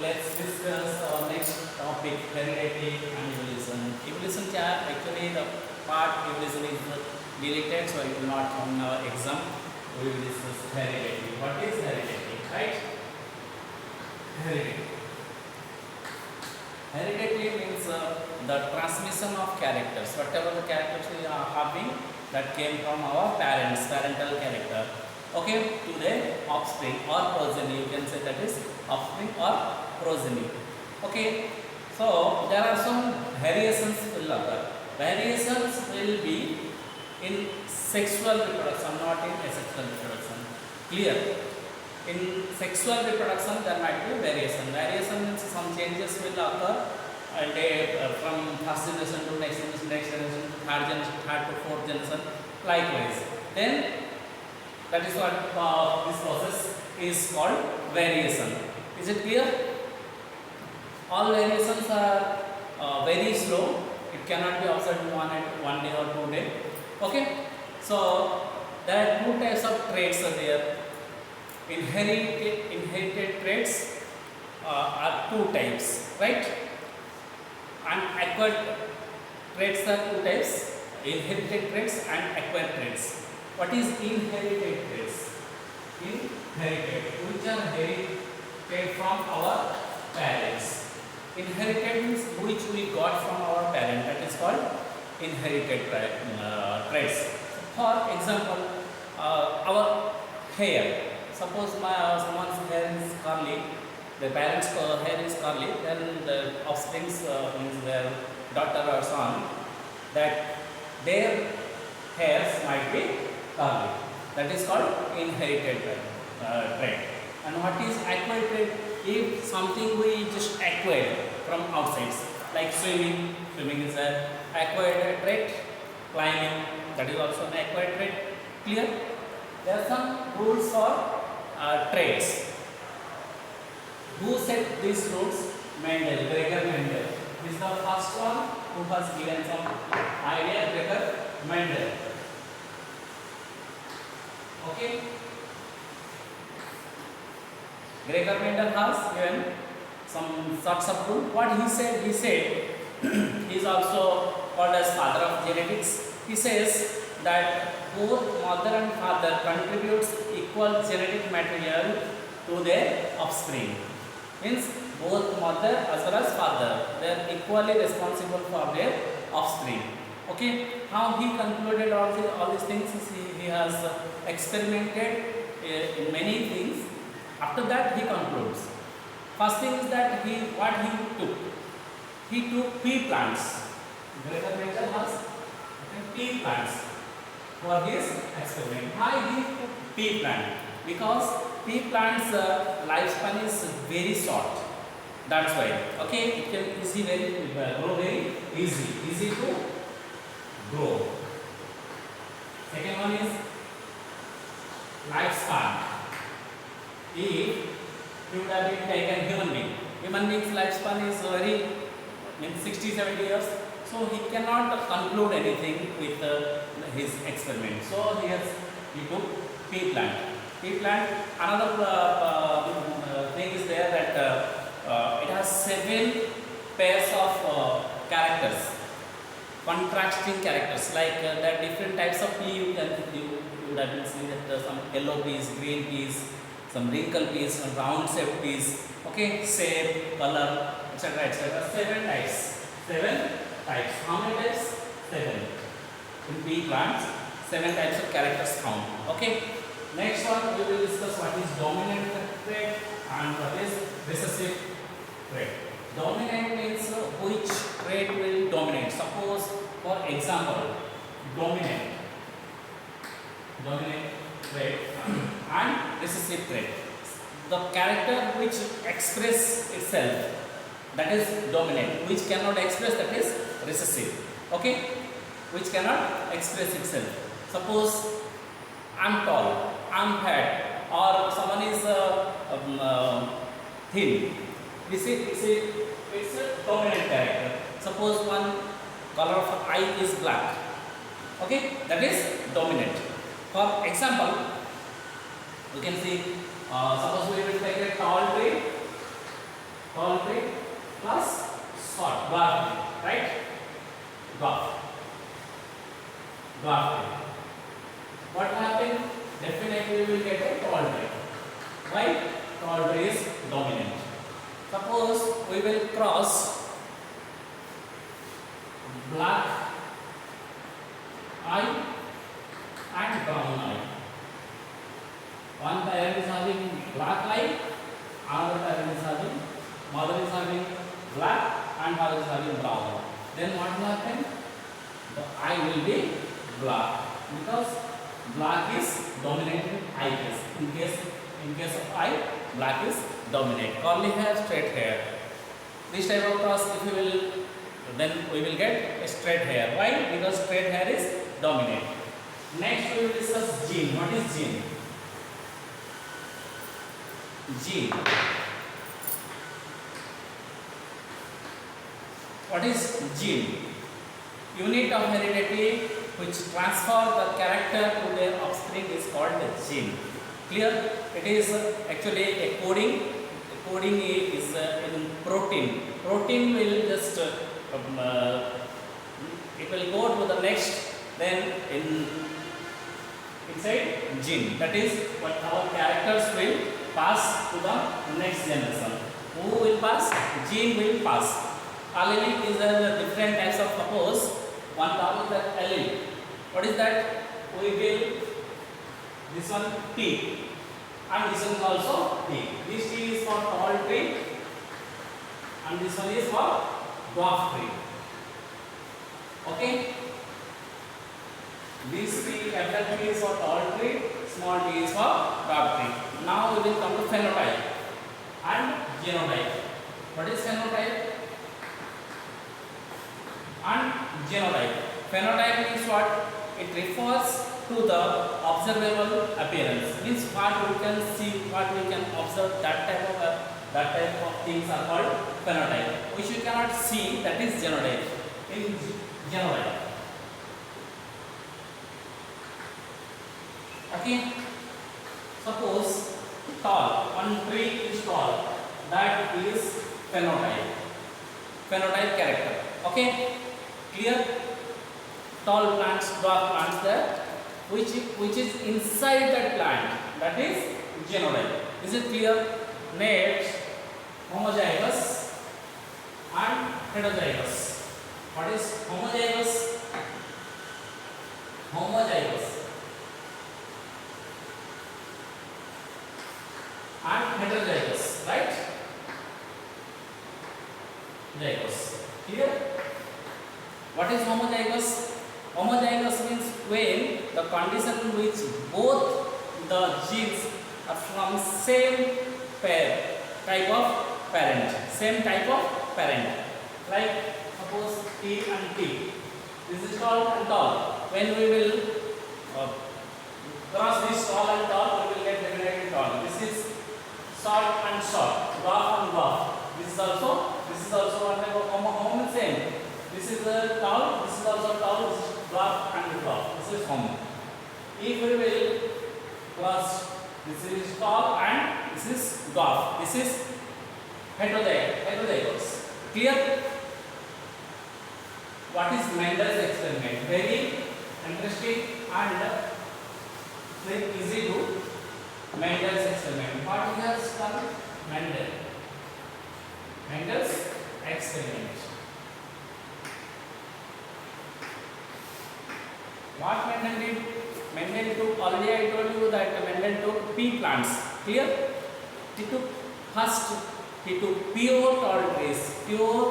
let's discuss our next topic, heredity and evolution. Evolution क्या actually the part evolution is deleted, so it will not come in our exam. We will discuss heredity. What is heredity, right? Heredity. Heredity means the transmission of characters. Whatever the characters we are having, that came from our parents, parental character. Okay, to the offspring or progeny. You can say that is offspring or progeny. Okay, so there are some variations will occur. Variations will be in sexual reproduction, not in asexual reproduction. Clear? In sexual reproduction, there might be variation. Variation means some changes will occur, and from first generation to next generation, third generation, third to fourth generation, likewise. Then that is what this process is called variation. Is it clear? All variations are very slow. It cannot be observed in one day or 2 days. Okay. So there are two types of traits are there. Inherited traits are two types, right? And acquired traits are two types: inherited traits and acquired traits. What is inherited traits? Inherited, which are inherited from our parents. Inherited means which we got from our parent. That is called inherited traits. For example, our hair. Suppose someone's hair is curly, the parents' hair is curly, then the offsprings means their daughter or son, that their hairs might be curly. That is called inherited trait. And what is acquired trait? If something we just acquired from outside, like swimming is an acquired trait. Climbing, that is also an acquired trait. Clear? There are some rules for traits. Who set these rules? Mendel, Gregor Mendel. This is the first one who has given some idea, Gregor Mendel. Okay. Gregor Mendel has given some sorts of rule. What he said, he is also called as father of genetics. He says that both mother and father contributes equal genetic material to their offspring. Means both mother as well as father, they are equally responsible for their offspring. Okay, how he concluded all these things is he has experimented in many things. After that he concludes. First thing is that what he took pea plants. Gregor Mendel has pea plants for his experiment. Why he took pea plant? Because pea plants lifespan is very short. That's why. Okay, it can grow very easy to grow. Second one is lifespan. If you would have been taken human being's lifespan is means 60-70 years. So he cannot conclude anything with his experiment. So he took pea plant. Pea plant. Another thing is there that it has 7 pairs of characters, contrasting characters. Like there are different types of pea. You would have been seeing that some yellow peas, green peas, some wrinkle peas, some round shaped peas. Okay, shape, color, etc., etc. 7 types. 7 types. How many types? 7. In pea plants, 7 types of characters found. Okay. Next one we will discuss what is dominant trait and what is recessive trait. Dominant means which trait will dominate. Suppose, for example, dominant trait and recessive trait. The character which express itself, that is dominant. Which cannot express, that is recessive. Okay, which cannot express itself. Suppose I'm tall, I'm fat, or someone is thin. It's a dominant character. Suppose one color of eye is black. Okay, that is dominant. For example, you can see. Suppose we will take a tall tree. dwarf tree. What will happen? Definitely we will get a tall tree. Why? Tall tree is dominant. Suppose we will cross black eye and brown eye. One parent is having black eye, another parent is having, mother is having black and father is having brown. Then what will happen? The eye will be black because black is dominant in eye case. In case of eye, black is dominant. Curly hair, straight hair. This type of cross, if you will, then we will get a straight hair. Why? Because straight hair is dominant. Next we will discuss gene. What is gene? Gene. What is gene? Unit of heredity which transfer the character to their offspring is called a gene. Clear? It is actually a coding. Coding is in protein. Protein will just it will go to the next. Then inside gene. That is what our characters will pass to the next generation. Who will pass? Gene will pass. Allelic is the different types of suppose. One term is that allele. What is that? We will this one T and this one is also T. This T is for tall tree and this one is for dwarf tree. Okay. This T, capital T is for tall tree, small t is for dwarf tree. Now we will come to phenotype and genotype. What is phenotype and genotype? Phenotype means what? It refers to the observable appearance. Means what we can see, what we can observe. That type of things are called phenotype. Which you cannot see, that is genotype. In genotype. Okay. Suppose tall. One tree is tall. That is phenotype. Phenotype character. Okay. Clear? Tall plants, dwarf plants there, which is inside that plant, that is genotype. Is it clear? Next, homozygous and heterozygous. What is homozygous? Homozygous and heterozygous, right? Zygous. Clear? What is homozygous? Homozygous means when the condition which both the genes are from same type of parent. Like suppose T and T. This is tall and tall. When we will cross this tall and tall, we will get definitely tall. This is short and short, dwarf and dwarf. This is also one type of homo same. This is tall, this is also tall, this is dwarf and dwarf. This is homo. If we will cross, this is tall and this is dwarf. This is heterozygous. Clear? What is Mendel's experiment? Very interesting and very easy to Mendel's experiment. What he has done? Mendel's experiment. What Mendel did? Mendel took, already I told you that Mendel took pea plants. Clear? He took pure tall trees, pure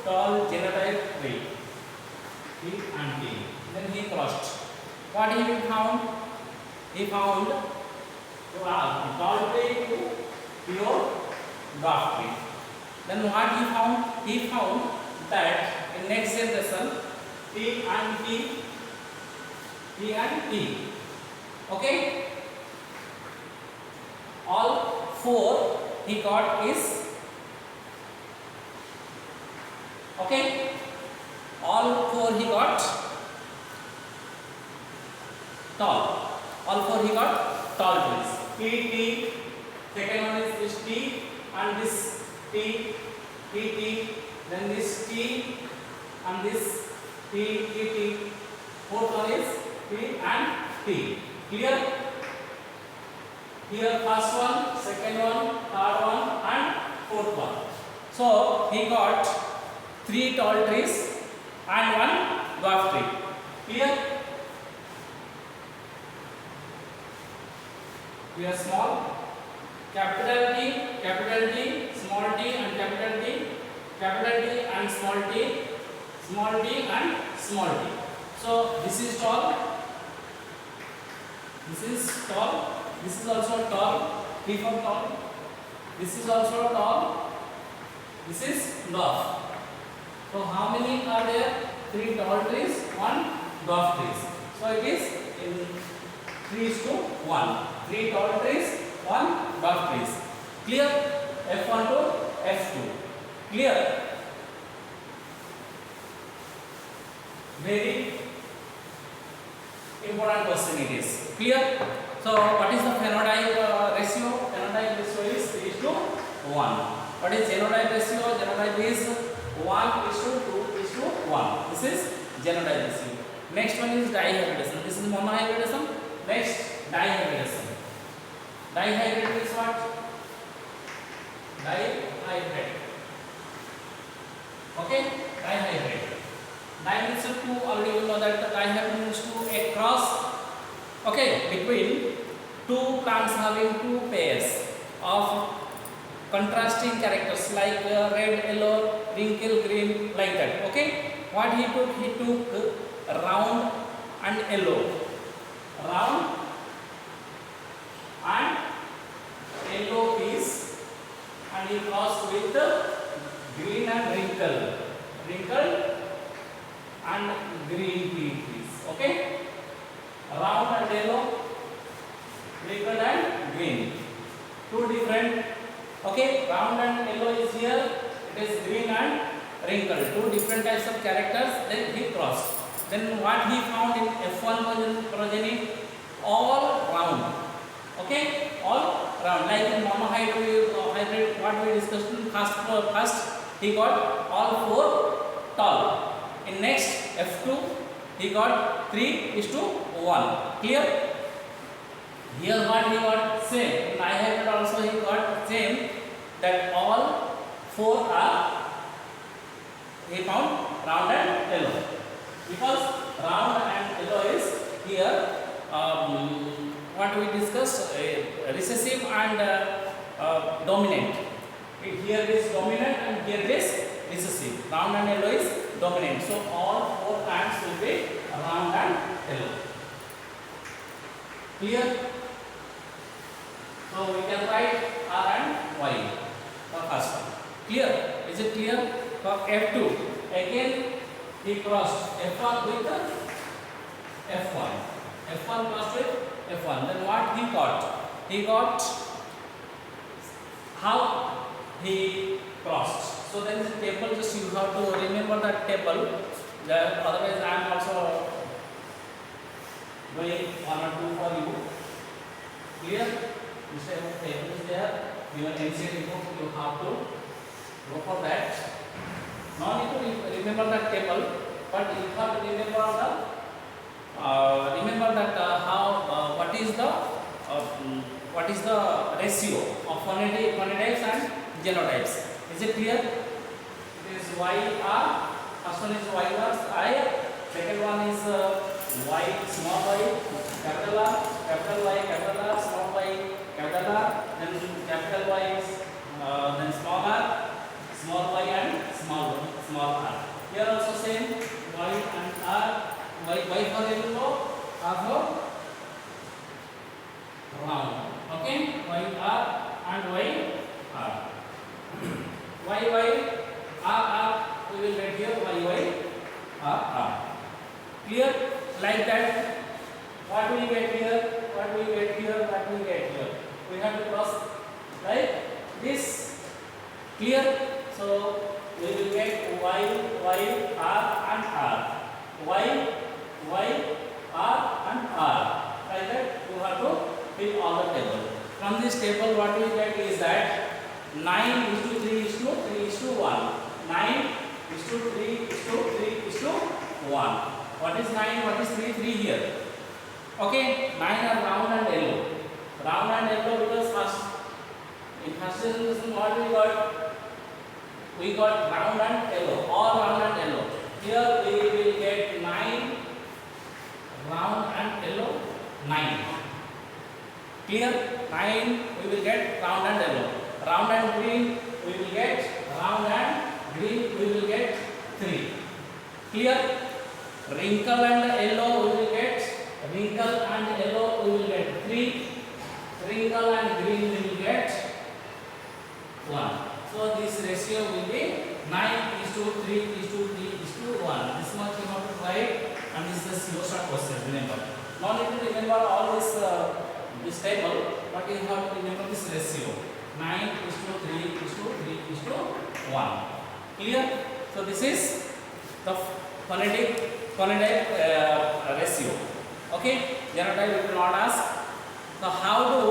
tall genotype tree. T and T. Then he crossed. What he found? He found tall tree to pure dwarf tree. Then what he found? He found that in next generation T and T. Okay? All four he got is okay. All four he got tall. All four he got tall trees. T. Second one is this T and this T. Then this T and this T. Fourth one is P and T. Clear? Here first one, second one, third one and fourth one. So he got 3 tall trees and 1 dwarf tree. Clear? We are small. Capital T, small t and capital T, capital T and small t and small t. So this is tall, this is tall, this is also tall, T for tall, this is also tall, this is dwarf. So how many are there? 3 tall trees, 1 dwarf trees. So it is in 3:1. 3 tall trees, 1 dwarf trees. Clear? F1 to F2. Clear? Very important question it is. Clear? So what is the phenotype ratio? Phenotype ratio is 3:1. What is genotype ratio? Genotype is 1:2:1. This is genotype ratio. Next one is dihybridism. This is monohybridism. Next, dihybridism. Dihybrid is what? Dihybrid. Okay? Dihybrid. Dihybrid to already you know that the dihybrid means to a cross, okay, between 2 plants having 2 pairs of contrasting characters like red, yellow, wrinkle, green, like that. Okay? What he took? He took round and yellow. Round and yellow piece and he crossed with green and wrinkle and green piece. Okay? Round and yellow, wrinkled and green. 2 different. Okay? Round and yellow is here. It is green and wrinkled. 2 different types of characters. Then he crossed. Then what he found in F1 progeny? All round. Okay? All round. Like in monohybrid, hybrid, what we discussed in first, he got all 4 tall. In next F2, he got 3:1. Clear? Here what he got? Same. In dihybrid also he got same, that all 4 are, he found round and yellow. Because round and yellow is here what we discussed, recessive and dominant. Here it is dominant and here it is recessive. Round and yellow is dominant. So all 4 plants will be round and yellow. Clear? So we can write R and Y for first one. Clear? Is it clear? For F2, again he crossed F1 with F1. F1 crossed with F1. Then what he got? He got how he crossed. So there is a table, just you have to remember that table. Otherwise I am also doing 1 or 2 for you. Clear? This type of table is there. Even NCERT book you have to go for that. No need to remember that table, but you have to remember how what is the ratio of phenotypes and genotypes. Is it clear? It is YR. First one is YR, I. Second one is Y, small y, capital R, capital Y, capital R, small y, capital R. Then capital Y is then small r, small y and small r. Here also same, Y and R. Y for yellow, R for round. Okay? Y R and Y R. Y R R. We will get here Y R R. Clear? Like that. What we get here? What we get here? What we get here? We have to cross like this. Clear? So we will get Y R and R. Y R and R. Like that you have to fill all the table. From this table what we get is that 9:3:3:1. 9:3:3:1. What is 9? What is 3? 3 here. Okay, 9 are round and yellow. Round and yellow because first in first generation what we got? We got round and yellow, all round and yellow. Here we will get 9 round and yellow, 9. Clear? 9 we will get round and yellow. Round and green we will get round and green we will get 3. Clear? Wrinkle and yellow we will get wrinkle and yellow we will get 3. Wrinkle and green we will get 1. So this ratio will be 9:3:3:1. This much you have to write, and this is your short question. Remember, no need to remember all this table, but you have to remember this ratio: 9:3:3:1. Clear? So this is the phonetic ratio. Okay. Genotype we will not ask. So how do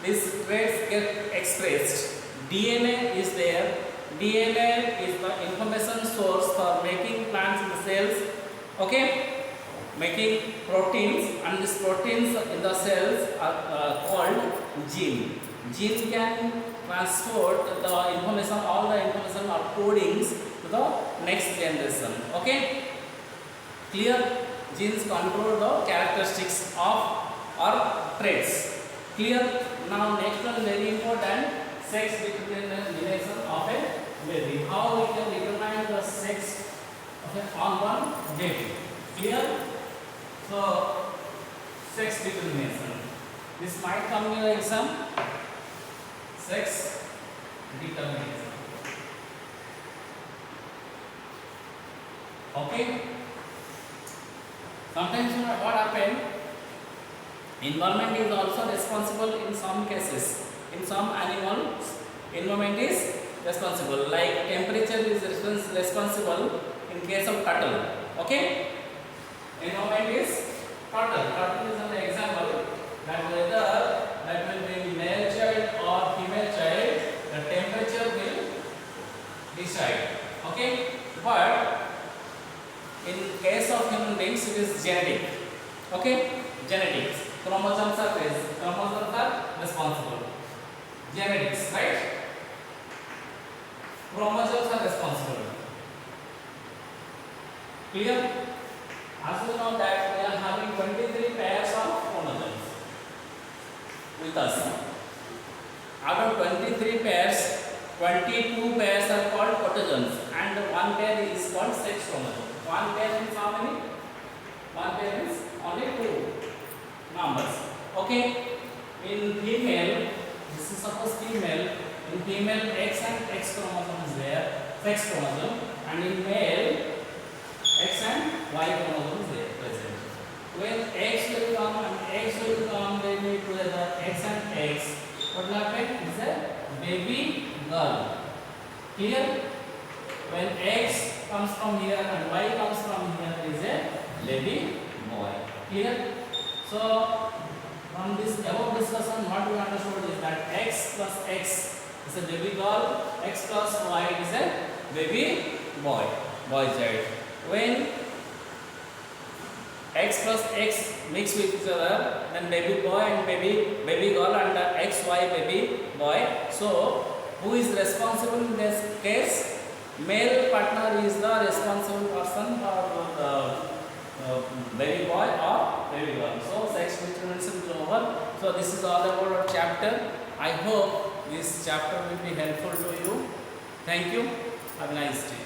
these traits get expressed? DNA is there. DNA is the information source for making plants in the cells. Okay, making proteins, and these proteins in the cells are called gene. Gene can transport the information, all the information or codings to the next generation. Okay, clear? Genes control the characteristics of or traits. Clear? Now next one very important. Sex determination of a baby. How we can determine the sex of an unborn baby? Clear? So, sex determination. This might come in your exam. Sex determination. Okay. Sometimes what happens? Environment is also responsible in some cases. In some animals, environment is responsible. Like temperature is responsible in case of cattle. Okay, environment is cattle. Cattle is an example that whether that will be male child or female child, the temperature will decide. Okay, but in case of human beings, it is genetic. Okay, genetics. Chromosomes are responsible. Genetics, right? Chromosomes are responsible. Clear? As you know that we are having 23 pairs of chromosomes with us. Out of 23 pairs, 22 pairs are called protozoans, and one pair is called sex chromosome. One pair is how many? One pair is only 2 numbers. Okay? In female, this is suppose female. In female, X and X chromosome is there, sex chromosome, and in male, X and Y chromosome is there present. When X will come and X will come, they meet together, X and X. What will happen? Is a baby girl. Clear? When X comes from here and Y comes from here, is a baby boy. Clear? So from this above discussion, what we understood is that X plus X is a baby girl, X plus Y is a baby boy, boy child. When X plus X mix with each other, then baby boy and baby girl and XY baby boy. So who is responsible in this case? Male partner is the responsible person for the baby boy or baby girl. So sex determination is over. So this is all about our chapter. I hope this chapter will be helpful to you. Thank you. Have a nice day.